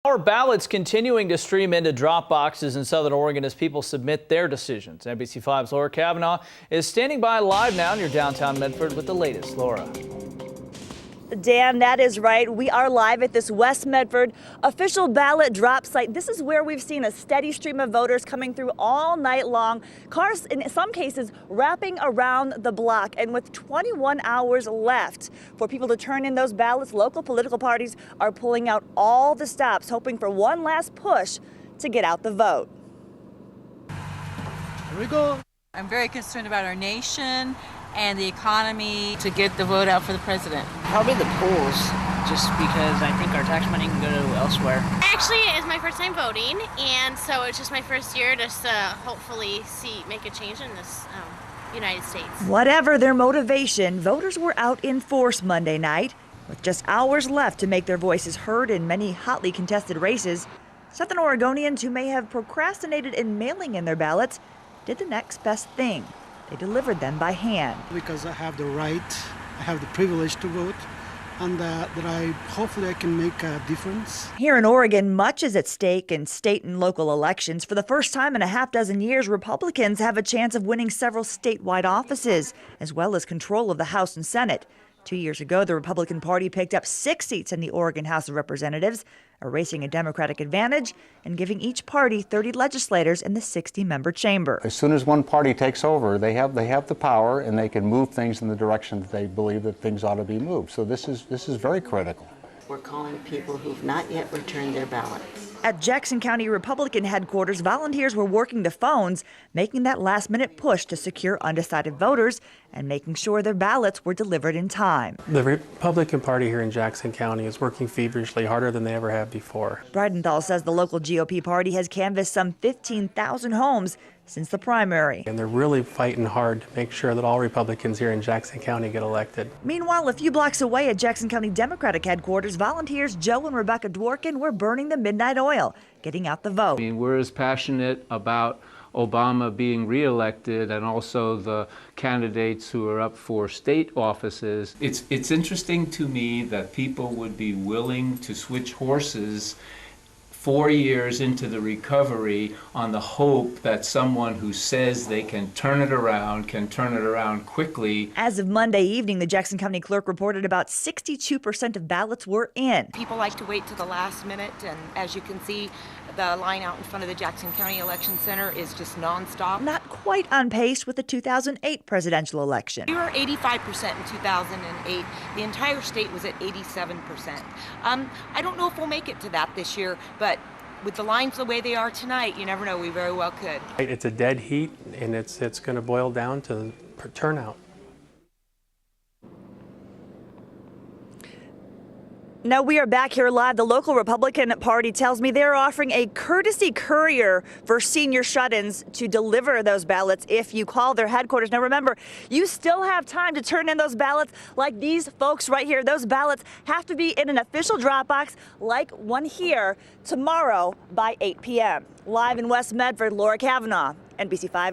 Our ballots continuing to stream into drop boxes in Southern Oregon as people submit their decisions. NBC5's Laura Kavanaugh is standing by live now near downtown Medford with the latest. Laura. Dan, that is right. We are live at this West Medford official ballot drop site. This is where we've seen a steady stream of voters coming through all night long. Cars, in some cases, wrapping around the block. And with 21 hours left for people to turn in those ballots, local political parties are pulling out all the stops, hoping for one last push to get out the vote. Here we go. I'm very concerned about our nation and the economy to get the vote out for the president. Probably the polls, just because I think our tax money can go to elsewhere. Actually, it's my first time voting, and so it's just my first year to hopefully make a change in this United States. Whatever their motivation, voters were out in force Monday night. With just hours left to make their voices heard in many hotly contested races, Southern Oregonians who may have procrastinated in mailing in their ballots did the next best thing. They delivered them by hand. Because I have the right, I have the privilege to vote, and hopefully I can make a difference. Here in Oregon, much is at stake in state and local elections. For the first time in a half dozen years, Republicans have a chance of winning several statewide offices, as well as control of the House and Senate. 2 years ago, the Republican Party picked up 6 seats in the Oregon House of Representatives, erasing a Democratic advantage and giving each party 30 legislators in the 60-member chamber. As soon as one party takes over, they have the power, and they can move things in the direction that they believe that things ought to be moved. So this is very critical. We're calling people who've not yet returned their ballots. At Jackson County Republican headquarters, volunteers were working the phones, making that last-minute push to secure undecided voters and making sure their ballots were delivered in time. The Republican Party here in Jackson County is working feverishly, harder than they ever have before. Bridenthal says the local GOP party has canvassed some 15,000 homes since the primary. And they're really fighting hard to make sure that all Republicans here in Jackson County get elected. Meanwhile, a few blocks away at Jackson County Democratic headquarters, volunteers Joe and Rebecca Dworkin were burning the midnight oil, getting out the vote. I mean, we're as passionate about Obama being reelected and also the candidates who are up for state offices. It's interesting to me that people would be willing to switch horses 4 years into the recovery on the hope that someone who says they can turn it around quickly. As of Monday evening, the Jackson County clerk reported about 62% of ballots were in. People like to wait to the last minute, and as you can see, the line out in front of the Jackson County Election Center is just nonstop. Not quite on pace with the 2008 presidential election. We were 85% in 2008. The entire state was at 87%. I don't know if we'll make it to that this year, but with the lines the way they are tonight, you never know, we very well could. It's a dead heat, and it's going to boil down to turnout. Now we are back here live. The local Republican Party tells me they're offering a courtesy courier for senior shut-ins to deliver those ballots if you call their headquarters. Now remember, you still have time to turn in those ballots like these folks right here. Those ballots have to be in an official drop box like one here tomorrow by 8 p.m. Live in West Medford, Laura Kavanaugh, NBC5.